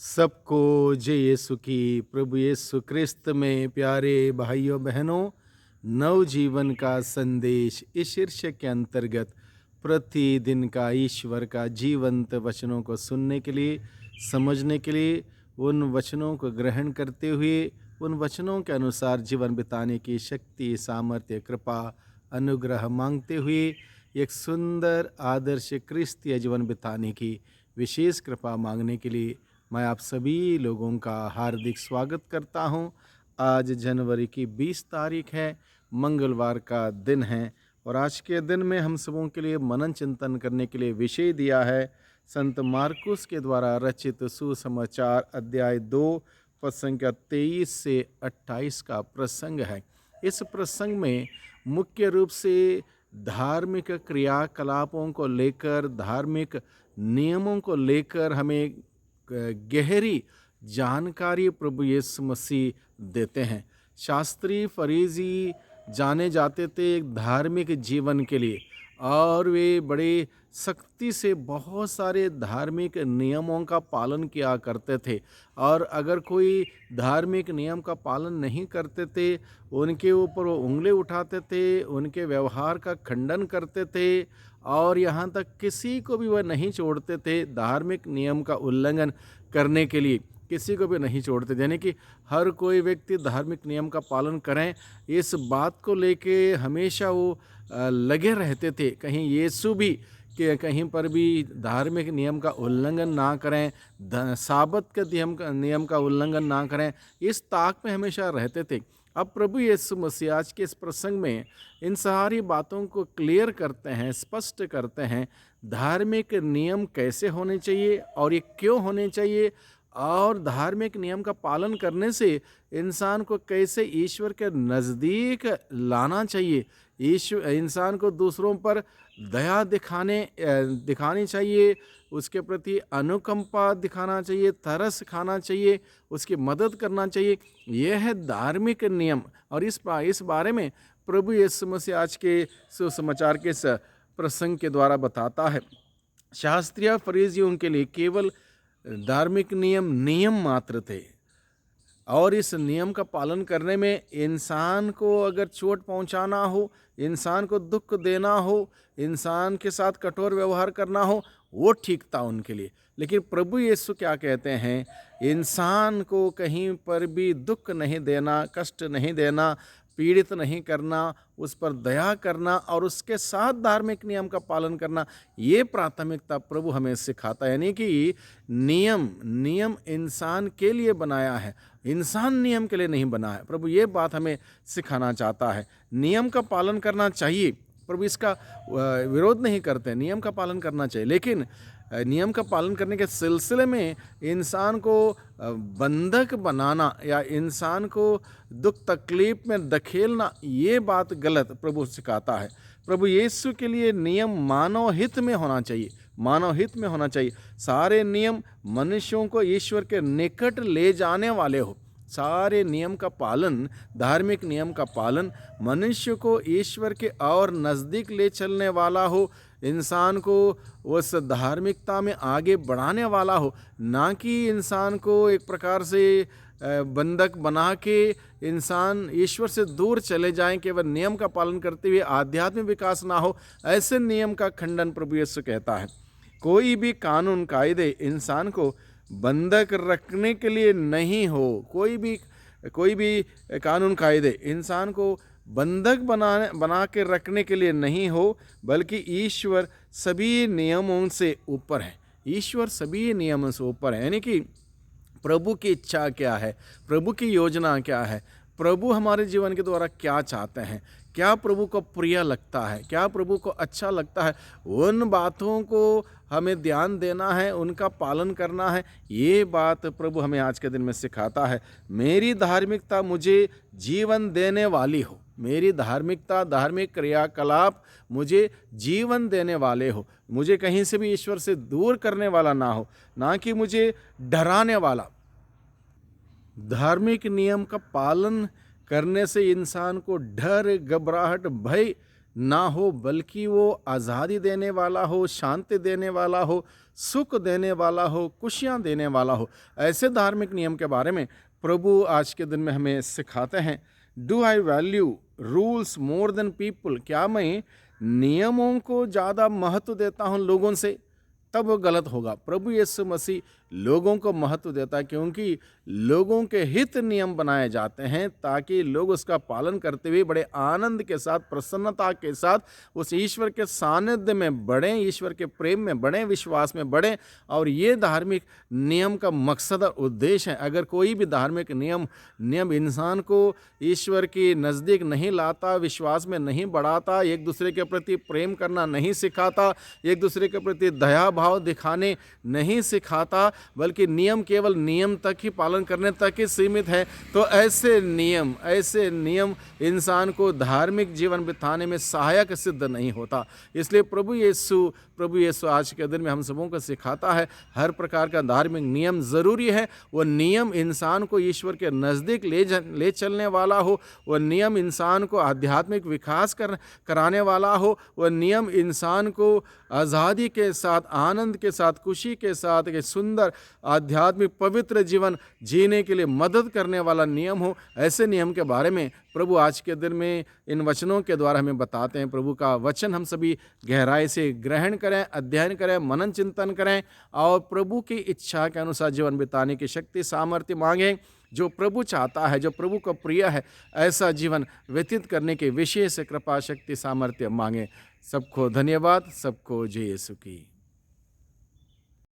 सबको जय यीशु की। प्रभु यीशु क्रिस्त में प्यारे भाइयों बहनों, नवजीवन का संदेश इस शीर्षक के अंतर्गत प्रतिदिन का ईश्वर का जीवंत वचनों को सुनने के लिए, समझने के लिए, उन वचनों को ग्रहण करते हुए उन वचनों के अनुसार जीवन बिताने की शक्ति, सामर्थ्य, कृपा, अनुग्रह मांगते हुए एक सुंदर आदर्श क्रिस्तीय जीवन बिताने की विशेष कृपा मांगने के लिए मैं आप सभी लोगों का हार्दिक स्वागत करता हूं। आज जनवरी की 20 तारीख है, मंगलवार का दिन है और आज के दिन में हम सबों के लिए मनन चिंतन करने के लिए विषय दिया है संत मार्कुस के द्वारा रचित सुसमाचार अध्याय 2 पद संख्या 23 से 28 का प्रसंग है। इस प्रसंग में मुख्य रूप से धार्मिक क्रियाकलापों को लेकर, धार्मिक नियमों को लेकर हमें गहरी जानकारी प्रभु यीशु मसीह देते हैं। शास्त्री फरीसी जाने जाते थे एक धार्मिक जीवन के लिए और वे बड़े सख्ती से बहुत सारे धार्मिक नियमों का पालन किया करते थे और अगर कोई धार्मिक नियम का पालन नहीं करते थे उनके ऊपर वो उंगली उठाते थे, उनके व्यवहार का खंडन करते थे और यहाँ तक किसी को भी वह नहीं छोड़ते थे। धार्मिक नियम का उल्लंघन करने के लिए किसी को भी नहीं छोड़ते, यानी कि हर कोई व्यक्ति धार्मिक नियम का पालन करें, इस बात को लेके हमेशा वो लगे रहते थे। कहीं यीशु भी कि कहीं पर भी धार्मिक नियम का उल्लंघन ना करें, साबत के नियम का उल्लंघन ना करें, इस ताक में हमेशा रहते थे। अब प्रभु यीशु मसीह आज के इस प्रसंग में इन सारी बातों को क्लियर करते हैं, स्पष्ट करते हैं। धार्मिक नियम कैसे होने चाहिए और ये क्यों होने चाहिए और धार्मिक नियम का पालन करने से इंसान को कैसे ईश्वर के नज़दीक लाना चाहिए, इंसान को दूसरों पर दया दिखानी चाहिए, उसके प्रति अनुकंपा दिखाना चाहिए, तरस खाना चाहिए, उसकी मदद करना चाहिए। यह है धार्मिक नियम और इस बारे में प्रभु यीशु मसीह आज के सुसमाचार के इस प्रसंग के द्वारा बताता है। शास्त्रीय फरीसियों के लिए केवल धार्मिक नियम मात्र थे और इस नियम का पालन करने में इंसान को अगर चोट पहुंचाना हो, इंसान को दुख देना हो, इंसान के साथ कठोर व्यवहार करना हो, वो ठीक था उनके लिए। लेकिन प्रभु यीशु क्या कहते हैं, इंसान को कहीं पर भी दुख नहीं देना, कष्ट नहीं देना, पीड़ित नहीं करना, उस पर दया करना और उसके साथ धार्मिक नियम का पालन करना, ये प्राथमिकता प्रभु हमें सिखाता है। यानी कि नियम इंसान के लिए बनाया है, इंसान नियम के लिए नहीं बना है। प्रभु ये बात हमें सिखाना चाहता है। नियम का पालन करना चाहिए, प्रभु इसका विरोध नहीं करते, नियम का पालन करना चाहिए, लेकिन नियम का पालन करने के सिलसिले में इंसान को बंधक बनाना या इंसान को दुख तकलीफ में धकेलना, ये बात गलत प्रभु सिखाता है। प्रभु यीशु के लिए नियम मानव हित में होना चाहिए, मानव हित में होना चाहिए। सारे नियम मनुष्यों को ईश्वर के निकट ले जाने वाले हो। सारे नियम का पालन, धार्मिक नियम का पालन मनुष्य को ईश्वर के और नज़दीक ले चलने वाला हो, इंसान को उस धार्मिकता में आगे बढ़ाने वाला हो, ना कि इंसान को एक प्रकार से बंधक बना के इंसान ईश्वर से दूर चले जाएं। केवल नियम का पालन करते हुए आध्यात्मिक विकास ना हो, ऐसे नियम का खंडन प्रभु यीशु कहता है। कोई भी कानून कायदे इंसान को बंधक रखने के लिए नहीं हो, कोई भी कानून कायदे इंसान को बंधक बना के रखने के लिए नहीं हो, बल्कि ईश्वर सभी नियमों से ऊपर है। ईश्वर सभी नियमों से ऊपर है, यानी कि प्रभु की इच्छा क्या है, प्रभु की योजना क्या है, प्रभु हमारे जीवन के द्वारा क्या चाहते हैं, क्या प्रभु को प्रिय लगता है, क्या प्रभु को अच्छा लगता है, उन बातों को हमें ध्यान देना है, उनका पालन करना है। ये बात प्रभु हमें आज के दिन में सिखाता है। मेरी धार्मिकता मुझे जीवन देने वाली हो, मेरी धार्मिकता, धार्मिक क्रियाकलाप मुझे जीवन देने वाले हो, मुझे कहीं से भी ईश्वर से दूर करने वाला ना हो, ना कि मुझे डराने वाला। धार्मिक नियम का पालन करने से इंसान को डर, घबराहट, भय ना हो, बल्कि वो आज़ादी देने वाला हो, शांति देने वाला हो, सुख देने वाला हो, खुशियाँ देने वाला हो। ऐसे धार्मिक नियम के बारे में प्रभु आज के दिन में हमें सिखाते हैं। Do I value rules more than people? क्या मैं नियमों को ज़्यादा महत्व देता हूँ लोगों से? तब वो गलत होगा। प्रभु यीशु मसीह लोगों को महत्व देता है, क्योंकि लोगों के हित नियम बनाए जाते हैं ताकि लोग उसका पालन करते हुए बड़े आनंद के साथ, प्रसन्नता के साथ उस ईश्वर के सानिध्य में बढ़ें, ईश्वर के प्रेम में बढ़ें, विश्वास में बढ़ें। और ये धार्मिक नियम का मकसद और उद्देश्य है। अगर कोई भी धार्मिक नियम इंसान को ईश्वर के नज़दीक नहीं लाता, विश्वास में नहीं बढ़ाता, एक दूसरे के प्रति प्रेम करना नहीं सिखाता, एक दूसरे के प्रति दया भाव दिखाने नहीं सिखाता, बल्कि नियम केवल नियम तक ही पालन करने तक ही सीमित है, तो ऐसे नियम इंसान को धार्मिक जीवन बिताने में सहायक सिद्ध नहीं होता। इसलिए प्रभु यीशु आज के दिन में हम सबों को सिखाता है, हर प्रकार का धार्मिक नियम ज़रूरी है। वो नियम इंसान को ईश्वर के नज़दीक ले चलने वाला हो, वह नियम इंसान को आध्यात्मिक विकास कराने वाला हो, वह नियम इंसान को आज़ादी के साथ, आनंद के साथ, खुशी के साथ एक सुंदर आध्यात्मिक पवित्र जीवन जीने के लिए मदद करने वाला नियम हो। ऐसे नियम के बारे में प्रभु आज के दिन में इन वचनों के द्वारा हमें बताते हैं। प्रभु का वचन हम सभी गहराई से ग्रहण करें, अध्ययन करें, मनन चिंतन करें और प्रभु की इच्छा के अनुसार जीवन बिताने की शक्ति सामर्थ्य मांगें। जो प्रभु चाहता है, जो प्रभु को प्रिय है, ऐसा जीवन व्यतीत करने की विशेष कृपा शक्ति सामर्थ्य मांगें। सबको धन्यवाद। सबको जय यीशु की।